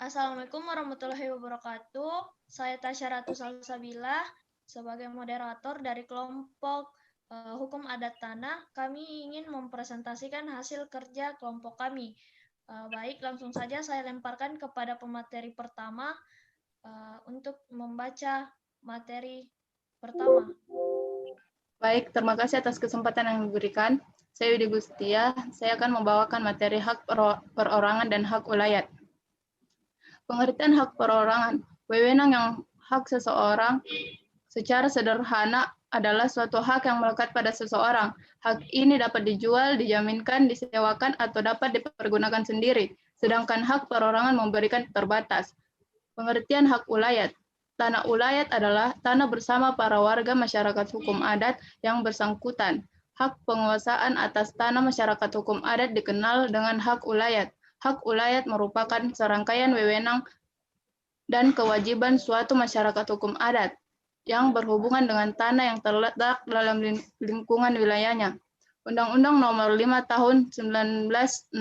Assalamualaikum warahmatullahi wabarakatuh. Saya Tasya Ratu Salsabila sebagai moderator dari kelompok Hukum Adat Tanah. Kami ingin mempresentasikan hasil kerja kelompok kami. Baik, langsung saja saya lemparkan kepada pemateri pertama untuk membaca materi pertama. Baik, terima kasih atas kesempatan yang diberikan. Saya Widi Gustia, saya akan membawakan materi hak perorangan dan hak ulayat. Pengertian hak perorangan, wewenang yang hak seseorang secara sederhana adalah suatu hak yang melekat pada seseorang. Hak ini dapat dijual, dijaminkan, disewakan, atau dapat dipergunakan sendiri. Sedangkan hak perorangan memberikan terbatas. Pengertian hak ulayat. Tanah ulayat adalah tanah bersama para warga masyarakat hukum adat yang bersangkutan. Hak penguasaan atas tanah masyarakat hukum adat dikenal dengan hak ulayat. Hak ulayat merupakan serangkaian wewenang dan kewajiban suatu masyarakat hukum adat yang berhubungan dengan tanah yang terletak dalam lingkungan wilayahnya. Undang-Undang Nomor 5 Tahun 1960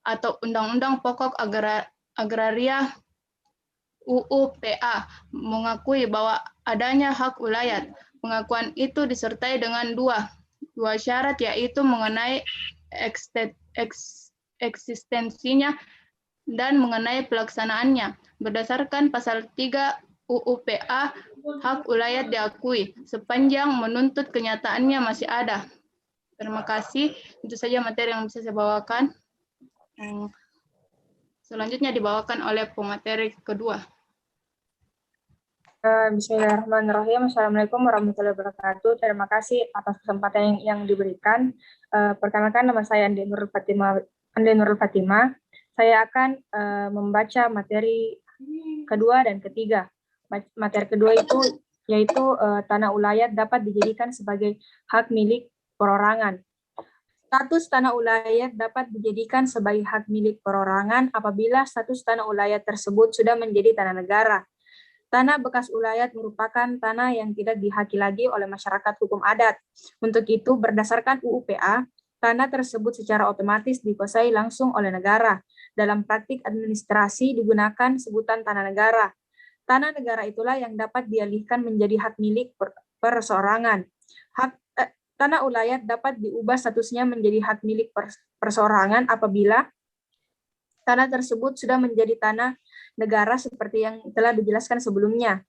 atau Undang-Undang Pokok Agraria UU-PA mengakui bahwa adanya hak ulayat. Pengakuan itu disertai dengan dua syarat, yaitu mengenai eksistensinya dan mengenai pelaksanaannya. Berdasarkan pasal 3 UU-PA, hak ulayat diakui sepanjang menuntut kenyataannya masih ada. Terima kasih. Itu saja materi yang bisa saya bawakan. Selanjutnya dibawakan oleh pemateri kedua. Bismillahirrahmanirrahim. Assalamualaikum warahmatullahi wabarakatuh. Terima kasih atas kesempatan yang diberikan. Perkenalkan, nama saya Andi Nurul Fatima. Saya akan membaca materi kedua dan ketiga. Materi kedua itu yaitu tanah ulayat dapat dijadikan sebagai hak milik perorangan. Status tanah ulayat dapat dijadikan sebagai hak milik perorangan apabila status tanah ulayat tersebut sudah menjadi tanah negara. Tanah bekas ulayat merupakan tanah yang tidak dihaki lagi oleh masyarakat hukum adat. Untuk itu, berdasarkan UU-PA, tanah tersebut secara otomatis dikuasai langsung oleh negara. Dalam praktik administrasi digunakan sebutan tanah negara. Tanah negara itulah yang dapat dialihkan menjadi hak milik perseorangan. Tanah ulayat dapat diubah statusnya menjadi hak milik perseorangan apabila tanah tersebut sudah menjadi tanah negara seperti yang telah dijelaskan sebelumnya.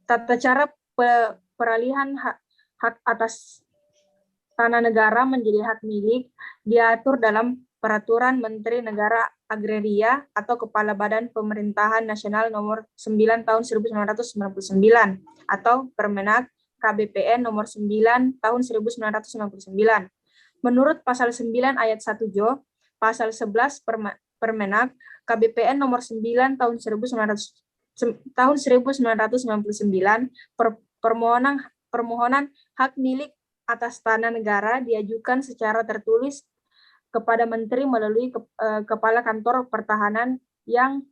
Tata cara peralihan hak atas tanah negara menjadi hak milik diatur dalam Peraturan Menteri Negara Agraria atau Kepala Badan Pemerintahan Nasional Nomor 9 Tahun 1999 atau Permenak KBPN Nomor 9 Tahun 1999. Menurut Pasal 9 Ayat 1 Jo, Pasal 11 Permenak KBPN Nomor 9 Tahun 1999, permohonan hak milik atas tanah negara diajukan secara tertulis kepada Menteri melalui Kepala Kantor Pertahanan yang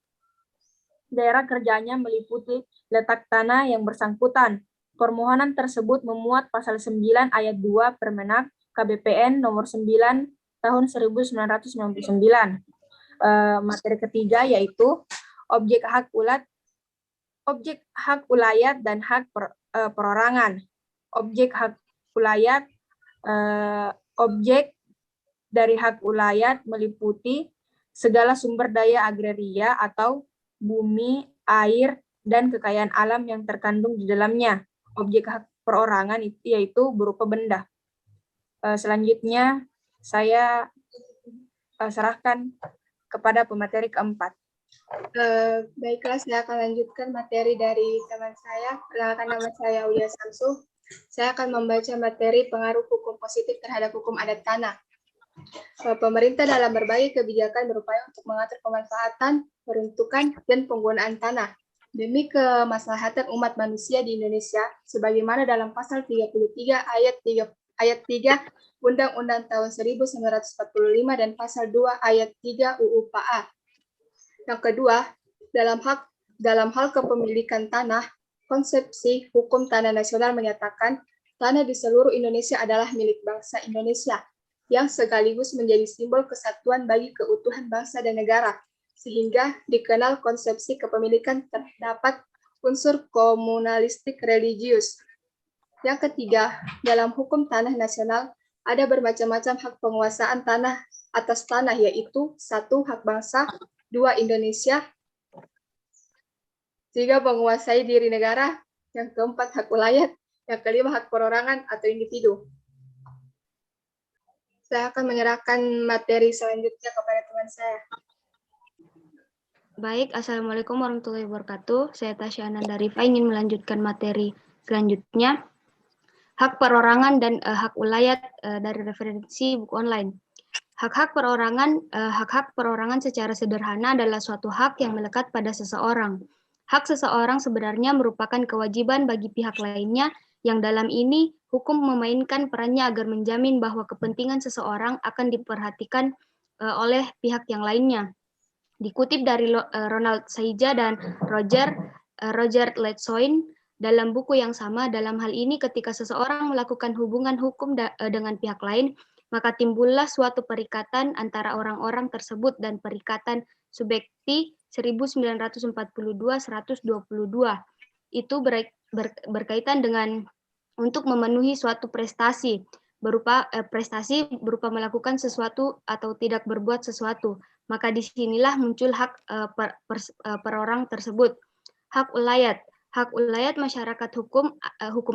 daerah kerjanya meliputi letak tanah yang bersangkutan. Permohonan tersebut memuat Pasal 9 Ayat 2 Permenak KBPN Nomor 9 Tahun 1999. Materi ketiga yaitu objek hak ulayat dan hak perorangan. Objek hak ulayat, objek dari hak ulayat meliputi segala sumber daya agraria atau bumi, air, dan kekayaan alam yang terkandung di dalamnya. Objek hak perorangan yaitu berupa benda. Selanjutnya saya serahkan kepada pemateri keempat. Baiklah, saya akan lanjutkan materi dari teman saya. Perkenalkan, nama saya Ulia Samsu. Saya akan membaca materi pengaruh hukum positif terhadap hukum adat tanah. Pemerintah dalam berbagai kebijakan berupaya untuk mengatur pemanfaatan, peruntukan, dan penggunaan tanah demi kemaslahatan umat manusia di Indonesia, sebagaimana dalam Pasal 33 Ayat 3 Undang-Undang tahun 1945 dan Pasal 2 Ayat 3 UU-PA. Yang kedua, dalam hal kepemilikan tanah, konsepsi hukum tanah nasional menyatakan tanah di seluruh Indonesia adalah milik bangsa Indonesia. yang sekaligus menjadi simbol kesatuan bagi keutuhan bangsa dan negara, sehingga dikenal konsepsi kepemilikan terdapat unsur komunalistik religius. Yang ketiga, dalam hukum tanah nasional ada bermacam-macam hak penguasaan tanah atas tanah, yaitu 1. Hak bangsa, 2. Indonesia, 3. Menguasai diri negara, yang keempat hak wilayah, yang kelima hak perorangan atau individu. Saya akan menyerahkan materi selanjutnya kepada teman saya. Baik, Assalamualaikum warahmatullahi wabarakatuh. Saya Tasya Ananda Rifa ingin melanjutkan materi selanjutnya. Hak perorangan dan hak wilayah dari referensi buku online. Hak-hak perorangan secara sederhana adalah suatu hak yang melekat pada seseorang. Hak seseorang sebenarnya merupakan kewajiban bagi pihak lainnya yang dalam ini hukum memainkan perannya agar menjamin bahwa kepentingan seseorang akan diperhatikan oleh pihak yang lainnya. Dikutip dari Ronald Saija dan Roger Letsoin dalam buku yang sama, dalam hal ini ketika seseorang melakukan hubungan hukum dengan pihak lain, maka timbullah suatu perikatan antara orang-orang tersebut dan perikatan subjekti 1942-122. Itu berkaitan dengan untuk memenuhi suatu prestasi berupa melakukan sesuatu atau tidak berbuat sesuatu. Maka disinilah muncul hak perorang tersebut. Hak ulayat. Hak ulayat masyarakat hukum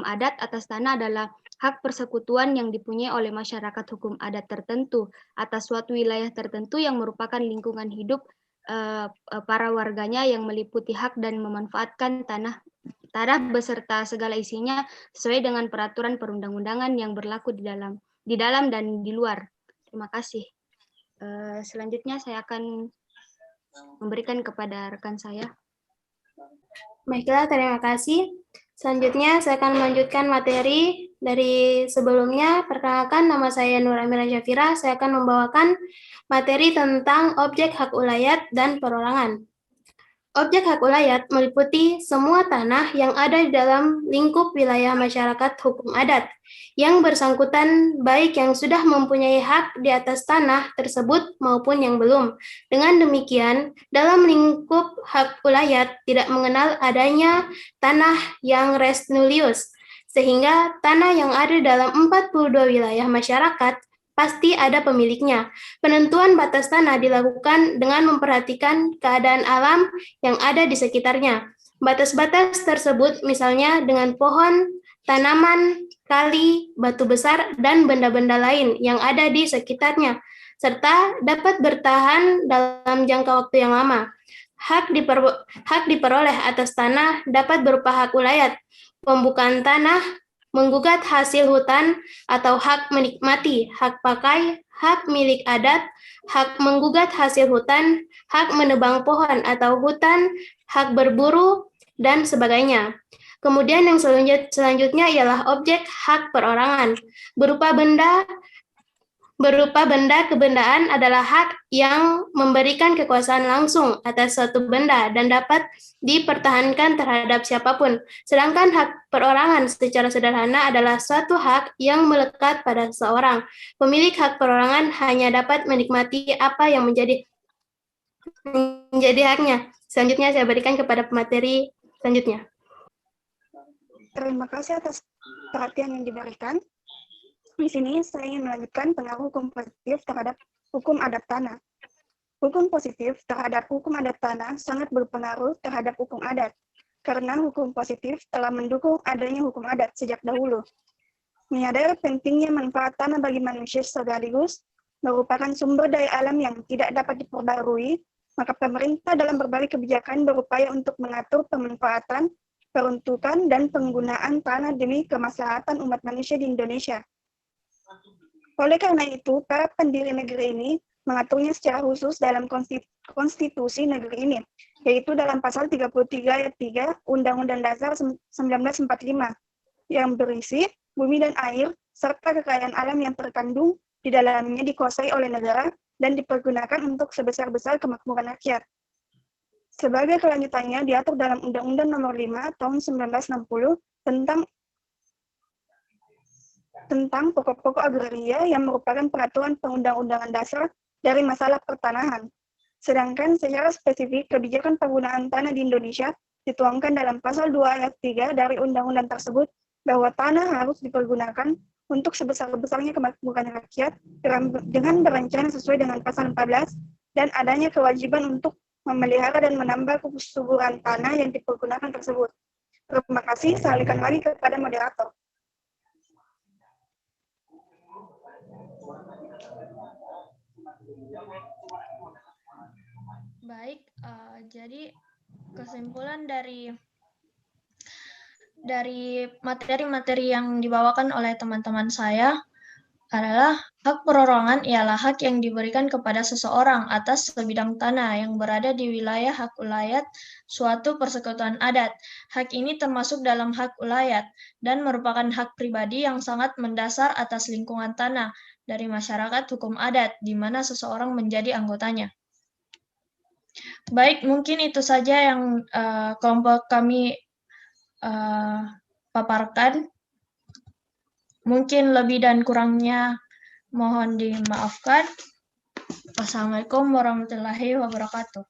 adat atas tanah adalah hak persekutuan yang dipunyai oleh masyarakat hukum adat tertentu atas suatu wilayah tertentu yang merupakan lingkungan hidup para warganya yang meliputi hak dan memanfaatkan tanah beserta segala isinya sesuai dengan peraturan perundang-undangan yang berlaku di dalam dan di luar. Terima kasih. Selanjutnya saya akan memberikan kepada rekan saya. Baiklah, terima kasih. Selanjutnya saya akan melanjutkan materi dari sebelumnya. Perkenalkan, nama saya Nur Amira Syafira. Saya akan membawakan materi tentang objek hak ulayat dan perorangan. Objek hak ulayat meliputi semua tanah yang ada di dalam lingkup wilayah masyarakat hukum adat yang bersangkutan baik yang sudah mempunyai hak di atas tanah tersebut maupun yang belum. Dengan demikian, dalam lingkup hak ulayat tidak mengenal adanya tanah yang res nullius, sehingga tanah yang ada dalam 42 wilayah masyarakat pasti ada pemiliknya. Penentuan batas tanah dilakukan dengan memperhatikan keadaan alam yang ada di sekitarnya. Batas-batas tersebut misalnya dengan pohon, tanaman, kali, batu besar, dan benda-benda lain yang ada di sekitarnya, serta dapat bertahan dalam jangka waktu yang lama. Hak diperoleh atas tanah dapat berupa hak ulayat, pembukaan tanah, menggugat hasil hutan atau hak menikmati, hak pakai, hak milik adat, hak menggugat hasil hutan, hak menebang pohon atau hutan, hak berburu, dan sebagainya. Kemudian yang selanjutnya ialah objek hak perorangan. Berupa benda kebendaan adalah hak yang memberikan kekuasaan langsung atas suatu benda dan dapat dipertahankan terhadap siapapun. Sedangkan hak perorangan secara sederhana adalah suatu hak yang melekat pada seseorang. Pemilik hak perorangan hanya dapat menikmati apa yang menjadi haknya. Selanjutnya saya berikan kepada pemateri selanjutnya. Terima kasih atas perhatian yang diberikan. Di sini saya ingin melanjutkan pengaruh hukum positif terhadap hukum adat tanah. Hukum positif terhadap hukum adat tanah sangat berpengaruh terhadap hukum adat, karena hukum positif telah mendukung adanya hukum adat sejak dahulu. Menyadari pentingnya manfaat tanah bagi manusia sekaligus merupakan sumber daya alam yang tidak dapat diperbarui, maka pemerintah dalam berbagai kebijakan berupaya untuk mengatur pemanfaatan, peruntukan, dan penggunaan tanah demi kemaslahatan umat manusia di Indonesia. Oleh karena itu, para pendiri negeri ini mengaturnya secara khusus dalam konstitusi negeri ini, yaitu dalam pasal 33 ayat 3 Undang-Undang Dasar 1945, yang berisi bumi dan air, serta kekayaan alam yang terkandung di dalamnya dikuasai oleh negara dan dipergunakan untuk sebesar-besar kemakmuran rakyat. Sebagai kelanjutannya diatur dalam Undang-Undang Nomor 5 Tahun 1960 tentang tentang pokok-pokok agraria yang merupakan peraturan perundang-undangan dasar dari masalah pertanahan. Sedangkan secara spesifik kebijakan penggunaan tanah di Indonesia dituangkan dalam pasal 2 ayat 3 dari undang-undang tersebut bahwa tanah harus dipergunakan untuk sebesar-besarnya kemakmuran rakyat dengan berencana sesuai dengan pasal 14 dan adanya kewajiban untuk memelihara dan menambah kesuburan tanah yang dipergunakan tersebut. Terima kasih, saya alihkan lagi kepada moderator. Baik, jadi kesimpulan dari materi-materi yang dibawakan oleh teman-teman saya adalah hak perorangan ialah hak yang diberikan kepada seseorang atas sebidang tanah yang berada di wilayah hak ulayat suatu persekutuan adat. Hak ini termasuk dalam hak ulayat dan merupakan hak pribadi yang sangat mendasar atas lingkungan tanah dari masyarakat hukum adat di mana seseorang menjadi anggotanya. Baik, mungkin itu saja yang kelompok kami paparkan. Mungkin lebih dan kurangnya mohon dimaafkan. Wassalamualaikum warahmatullahi wabarakatuh.